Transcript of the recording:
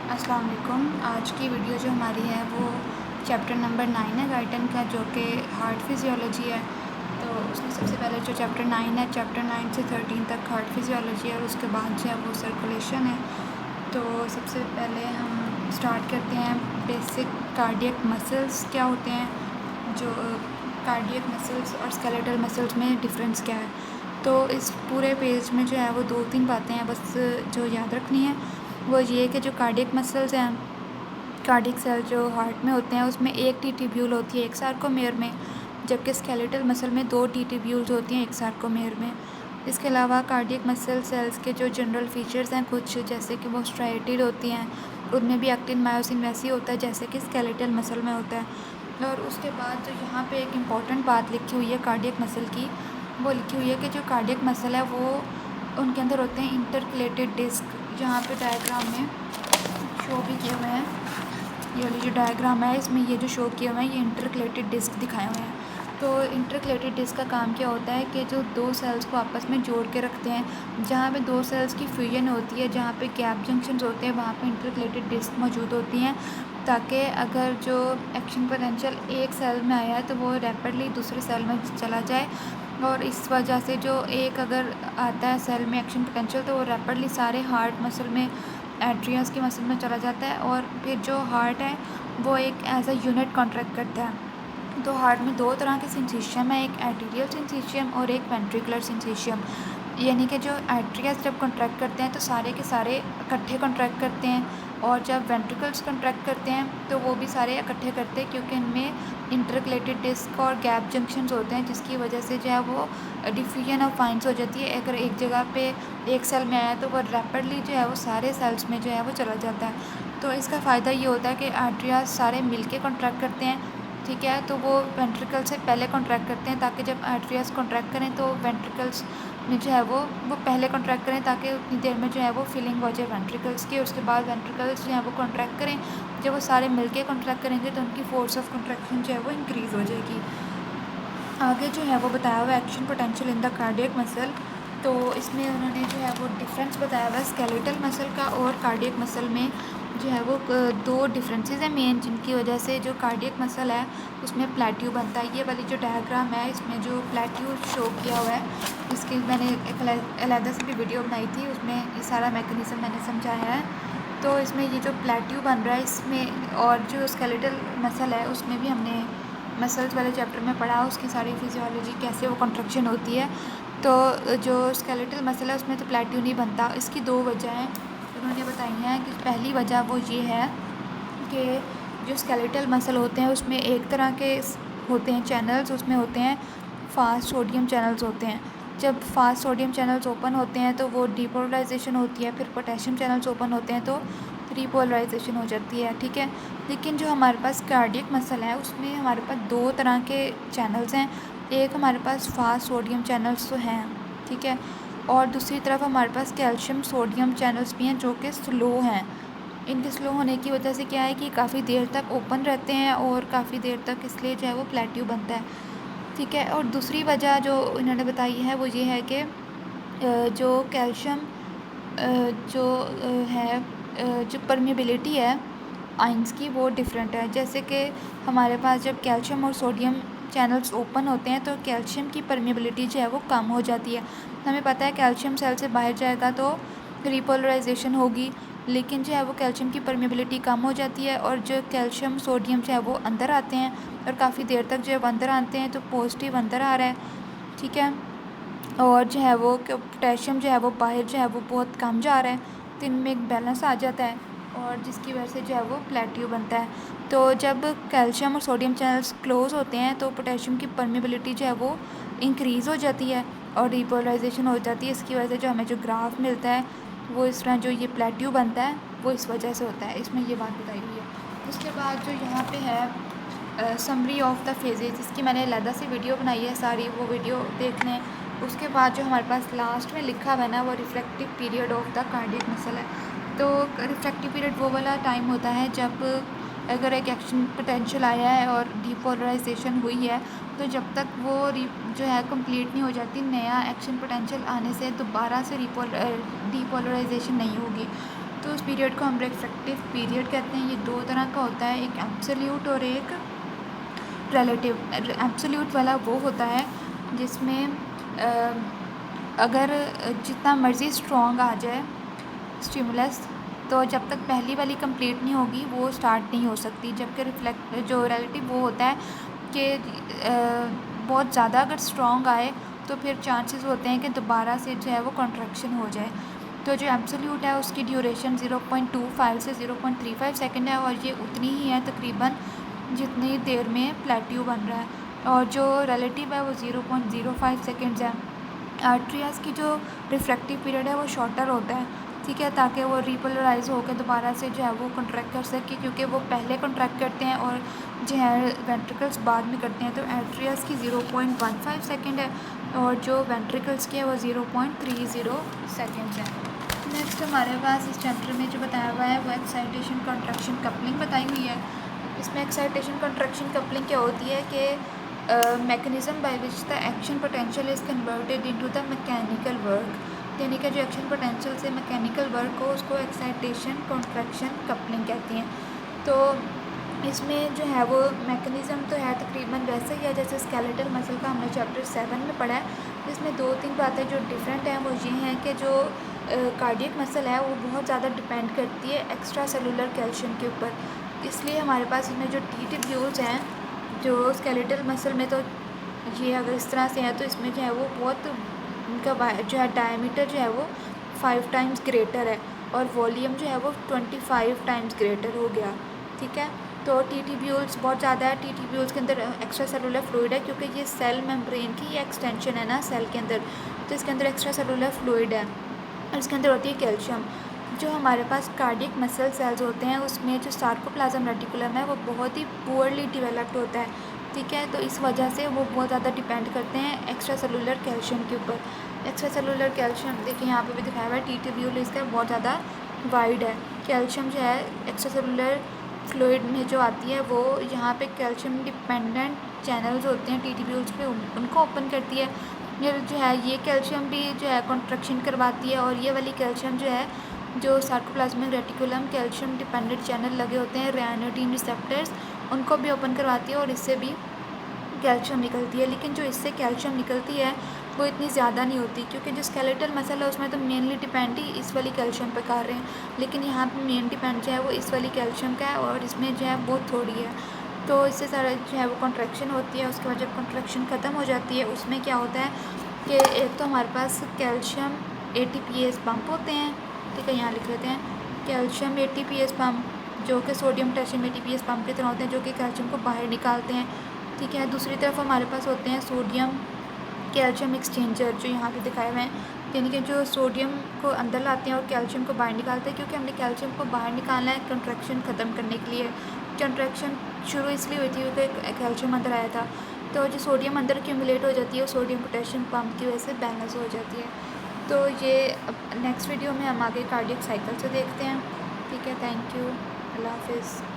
अस्सलाम वालेकुम। आज की वीडियो जो हमारी है वो चैप्टर नंबर 9 है गाइटन का, जो कि हार्ट फिजियोलॉजी है। तो उसमें सबसे पहले जो चैप्टर 9 है, चैप्टर 9 से 13 तक हार्ट फिजियोलॉजी है और उसके बाद जो है वो सर्कुलेशन है। तो सबसे पहले हम स्टार्ट करते हैं बेसिक कार्डियक मसल्स क्या होते हैं, जो कार्डियक मसल्स और स्केलेटल मसल्स में डिफरेंस क्या है। तो इस पूरे पेज में जो है वो 2-3 बातें हैं बस जो याद रखनी है। वो ये कि जो कार्डियक मसल्स हैं, कार्डियक सेल जो हार्ट में होते हैं उसमें एक टी ट्यूब्यूल होती है एक सार्कोमेयर में, जबकि स्केलेटल मसल में 2 टी ट्यूब्यूल्स होती हैं एक सार्कोमेयर में। इसके अलावा कार्डियक मसल सेल्स के जो जनरल फीचर्स हैं कुछ, जैसे कि वो स्ट्राइटेड होती हैं, उनमें भी एक्टिन मायोसिन वैसे ही होता है जैसे कि स्केलेटल मसल में होता है। और उसके बाद जो यहाँ पे एक इम्पॉर्टेंट बात लिखी हुई है कार्डियक मसल की, वो लिखी हुई है कि जो कार्डियक मसल है वो उनके अंदर होते हैं इंटरकलेटेड डिस्क। यहाँ पे डायग्राम में शो भी किए हुए हैं, ये वाली जो डायग्राम है इसमें ये जो शो किए हुए हैं ये इंटरकलेटेड डिस्क दिखाए हुए हैं। तो इंटरकलेटेड डिस्क का काम क्या होता है कि जो दो सेल्स को आपस में जोड़ के रखते हैं, जहाँ पे दो सेल्स की फ्यूजन होती है, जहाँ पे गैप जंक्शंस होते हैं, वहाँ पे इंटरकलेटेड डिस्क मौजूद होती हैं, ताकि अगर जो एक्शन पोटेंशियल एक सेल में आया है तो वो रैपिडली दूसरे सेल में चला जाए। और इस वजह से जो एक अगर आता है सेल में एक्शन पोटेंशियल तो वो रैपिडली सारे हार्ट मसल में, एट्रियस की मसल में चला जाता है, और फिर जो हार्ट है वो एक एज अ यूनिट कॉन्ट्रैक्ट करता है। तो हार्ट में दो तरह के सिंसिशियम है, एक एट्रियल सिंसिशियम और एक वेंट्रिकुलर सिंसिशियम। यानी कि जो एट्रियस जब कॉन्ट्रैक्ट करते हैं तो सारे के सारे इकट्ठे कॉन्ट्रैक्ट करते हैं, और जब वेंट्रिकल्स कॉन्ट्रैक्ट करते हैं तो वो भी सारे इकट्ठे करते हैं, क्योंकि इनमें इंटरकलेटेड डिस्क और गैप जंक्शंस होते हैं, जिसकी वजह से जो है वो डिफ्यूजन ऑफ फाइंस हो जाती है। अगर एक जगह पे एक सेल में आया तो वो रैपिडली जो है वो सारे सेल्स में जो है वो चला जाता है। तो इसका फ़ायदा ये होता है कि आर्टरियाज सारे मिलके कॉन्ट्रैक्ट करते हैं, ठीक है। तो वो वेंट्रिकल से पहले कॉन्ट्रैक्ट करते हैं, ताकि जब आर्टरियाज कॉन्ट्रैक्ट करें तो वेंट्रिकल्स में जो है वो पहले कॉन्ट्रैक्ट करें, ताकि उतनी देर में जो है वो फिलिंग हो जाए वेंट्रिकल्स की। उसके बाद वेंट्रिकल्स जो है वो कॉन्ट्रैक्ट करें, जब वो सारे मिलके कॉन्ट्रैक्ट करेंगे तो उनकी फोर्स ऑफ कॉन्ट्रैक्शन जो है वो इंक्रीज़ हो जाएगी। आगे जो है वो बताया हुआ action potential in the cardiac muscle. तो इसमें उन्होंने जो है वो डिफरेंस बताया हुआ स्केलेटल मसल का और कार्डियक मसल में जो है वो दो डिफरेंसेस हैं मेन, जिनकी वजह से जो कार्डियक मसल है उसमें प्लेट्यू बनता है। ये वाली जो डायग्राम है इसमें जो प्लेट्यू शो किया हुआ है, इसकी मैंने एक अलग से भी वीडियो बनाई थी, उसमें ये सारा मैकेनिज़्म मैंने समझाया है। तो इसमें ये जो प्लेट्यू बन रहा है इसमें, और जो स्केलेटल मसल है उसमें भी हमने मसल्स वाले चैप्टर में पढ़ा, उसकी सारी फिजियोलॉजी कैसे वो कंट्रक्शन होती है। तो जो स्केलेटल मसल है उसमें तो प्लेट्यू नहीं बनता। इसकी दो वजह हैं उन्होंने बताई हैं कि पहली वजह वो ये है कि जो स्केलेटल मसल होते हैं उसमें एक तरह के होते हैं चैनल्स, उसमें होते हैं फास्ट सोडियम चैनल्स होते हैं। जब फास्ट सोडियम चैनल्स ओपन होते हैं तो वो डीपोलराइजेशन होती है, फिर पोटेशियम चैनल्स ओपन होते हैं तो रीपोलराइजेशन हो जाती है, ठीक है। लेकिन जो हमारे पास कार्डियक मसल है उसमें हमारे पास दो तरह के चैनल्स हैं। एक हमारे पास फास्ट सोडियम चैनल्स तो हैं, ठीक है, और दूसरी तरफ हमारे पास कैल्शियम सोडियम चैनल्स भी हैं जो कि स्लो हैं। इनके स्लो होने की वजह से क्या है कि काफ़ी देर तक ओपन रहते हैं और काफ़ी देर तक इसलिए जो है वो प्लेट्यू बनता है, ठीक है। और दूसरी वजह जो इन्होंने बताई है वो ये है कि जो कैल्शियम जो है जो परमेबिलिटी है आइंस की वो डिफरेंट है। जैसे कि हमारे पास जब कैल्शियम और सोडियम चैनल्स ओपन होते हैं तो कैल्शियम की परमेबिलिटी जो है वो कम हो जाती है। हमें पता है कैल्शियम सेल से बाहर जाएगा तो रिपोलराइजेशन होगी, लेकिन जो है वो कैल्शियम की परमेबिलिटी कम हो जाती है, और जो कैल्शियम सोडियम जो है वो अंदर आते हैं, और काफ़ी देर तक जो है अंदर आते हैं तो पॉजिटिव अंदर आ रहा है, ठीक है। और जो है वो पोटेशियम जो है वो बाहर जो है वो बहुत कम जा रहा है, तो इनमें एक बैलेंस आ जाता है, और जिसकी वजह से जो है वो प्लेट्यू बनता है। तो जब कैल्शियम और सोडियम चैनल्स क्लोज होते हैं तो पोटेशियम की परमेबिलिटी जो है वो इंक्रीज़ हो जाती है और रिपोलराइजेशन हो जाती है। इसकी वजह से जो हमें जो ग्राफ मिलता है वो इस तरह जो ये प्लेट्यू बनता है वो इस वजह से होता है। इसमें ये बात बताई हुई है। उसके बाद जो यहाँ पे है समरी ऑफ द फेजेस, इसकी मैंने अलग से वीडियो बनाई है, सारी वो वीडियो देख लें। उसके बाद जो हमारे पास लास्ट में लिखा हुआ है ना वो reflective period of the cardiac muscle है। तो रिफ्लेक्टिव पीरियड वो वाला टाइम होता है जब अगर एक एक्शन पोटेंशियल आया है और डीपोलराइजेशन हुई है, तो जब तक वो जो है कंप्लीट नहीं हो जाती, नया एक्शन पोटेंशियल आने से दोबारा से डीपोलराइजेशन नहीं होगी। तो उस पीरियड को हम रिफ्रैक्टिव पीरियड कहते हैं। ये दो तरह का होता है, एक एब्सोल्यूट और एक रिलेटिव। एब्सोल्यूट वाला वो होता है जिसमें अगर जितना मर्ज़ी स्ट्रॉन्ग आ जाए स्टिमुलस, तो जब तक पहली वाली कंप्लीट नहीं होगी वो स्टार्ट नहीं हो सकती। जबकि रिफ्लेक्ट जो रिलेटिव वो होता है कि बहुत ज़्यादा अगर स्ट्रॉन्ग आए तो फिर चांसेस होते हैं कि दोबारा से जो है वो कॉन्ट्रैक्शन हो जाए। तो जो एब्सोल्यूट है उसकी ड्यूरेशन 0.25 से 0.35 सेकंड है, और ये उतनी ही है तकरीबन जितनी देर में प्लेट्यू बन रहा है। और जो रिलेटिव है वो 0.05 सेकंड्स है। आर्ट्रियास की जो रिफ्रैक्टिव पीरियड है वो शॉर्टर होता है, ठीक है, ताकि वो रिपोलराइज होकर दोबारा से जो है वो कॉन्ट्रैक्ट कर सके, क्योंकि वो पहले कॉन्ट्रैक्ट करते हैं और जो है वेंट्रिकल्स बाद में करते हैं। तो आर्ट्रियास की 0.15 सेकंड है और जो वेंट्रिकल्स की है वो 0.30 सेकंड्स है। नेक्स्ट हमारे पास इस चैप्टर में जो बताया हुआ है वो एक्साइटेशन कॉन्ट्रैक्शन कपलिंग बताई हुई है। इसमें एक्साइटेशन कॉन्ट्रैक्शन कपलिंग क्या होती है कि mechanism by which the action potential is converted into the mechanical work, यानी कि जो एक्शन पोटेंशियल से मैकेनिकल वर्क हो उसको एक्साइटेशन कॉन्ट्रैक्शन कपलिंग कहती हैं। तो इसमें जो है वो मैकेनिज़्म तो है तकरीबन वैसे ही है जैसे स्केलेटल मसल का हमने चैप्टर 7 में पढ़ा है। इसमें 2-3 बातें जो डिफरेंट हैं वो ये हैं कि जो कार्डियक मसल है वो बहुत ज़्यादा डिपेंड करती है एक्स्ट्रा सेलुलर कैल्शियम के ऊपर। इसलिए हमारे पास इसमें जो टी ट्यूब्यूल्स हैं जो स्केलेटल मसल में, तो ये अगर इस तरह से है तो इसमें जो है वो बहुत उनका जो है डायमीटर जो है वो 5 टाइम्स ग्रेटर है और वॉल्यूम जो है वो 25 टाइम्स ग्रेटर हो गया, ठीक है। तो टी ट्यूब्यूल्स बहुत ज़्यादा है। टी ट्यूब्यूल्स के अंदर एक्स्ट्रा सेलुलर फ्लूइड है, क्योंकि ये सेल मेम्ब्रेन की ये एक्सटेंशन है ना सेल के अंदर, तो इसके अंदर एक्स्ट्रा सेलुलर फ्लूइड है और इसके अंदर होती है कैल्शियम। जो हमारे पास कार्डियक मसल सेल्स होते हैं उसमें जो सार्कोप्लाज्म रेटिकुलम है वो बहुत ही पुअरली डिवेलप्ड होता है, ठीक है। तो इस वजह से वो बहुत ज़्यादा डिपेंड करते हैं एक्स्ट्रा सेलुलर कैल्शियम के ऊपर। एक्स्ट्रा सेलुलर कैल्शियम देखिए यहाँ पे भी दिखाया हुआ है, टी ट्यूब्यूल इसका बहुत ज़्यादा वाइड है। कैल्शियम जो है एक्स्ट्रा सेलुलर फ्लूइड में जो आती है वो यहाँ पे कैल्शियम डिपेंडेंट चैनल्स होते हैं टी ट्यूब्यूल्स पे, उनको ओपन करती है। ये जो है ये कैल्शियम भी जो है कॉन्ट्रैक्शन करवाती है, और ये वाली कैल्शियम जो है जो sarcoplasmic reticulum calcium dependent channel लगे होते हैं रायनोडिन रिसेप्टर्स, उनको भी ओपन करवाती है और इससे भी कैल्शियम निकलती है। लेकिन जो इससे कैल्शियम निकलती है वो इतनी ज़्यादा नहीं होती, क्योंकि जो स्केलेटल मसल है उसमें तो मेनली डिपेंड ही इस वाली कैल्शियम पे कर रहे हैं, लेकिन यहाँ पे मेन डिपेंड जो है वो इस वाली कैल्शियम का है और इसमें जो है बहुत थोड़ी है। तो इससे सारा जो है वो कॉन्ट्रैक्शन होती है। उसके बाद जब कॉन्ट्रैक्शन ख़त्म हो जाती है उसमें क्या होता है कि एक तो हमारे पास कैल्शियम ATPase पंप होते हैं, ठीक है, यहाँ लिख लेते हैं कैल्शियम ATPase पंप जो कि सोडियम पोटेशियम ATPase पंप की तरह होते हैं, जो कि कैल्शियम को बाहर निकालते हैं, ठीक है। दूसरी तरफ हमारे पास होते हैं सोडियम कैल्शियम एक्सचेंजर जो यहाँ पे दिखाए हुए हैं, यानी कि जो सोडियम को अंदर लाते हैं और कैल्शियम को बाहर निकालते हैं, क्योंकि हमने कैल्शियम को बाहर निकालना है कंट्रैक्शन ख़त्म करने के लिए। कंट्रैक्शन शुरू इसलिए हुई थी क्योंकि कैल्शियम अंदर आया था, तो जो सोडियम अंदर एक्यूमुलेट हो जाती है सोडियम पोटेशियम पंप की वजह से बैलेंस हो जाती है। तो ये नेक्स्ट वीडियो में हम आगे कार्डियक साइकिल से देखते हैं, ठीक है। थैंक यू, अल्लाह हाफिज़।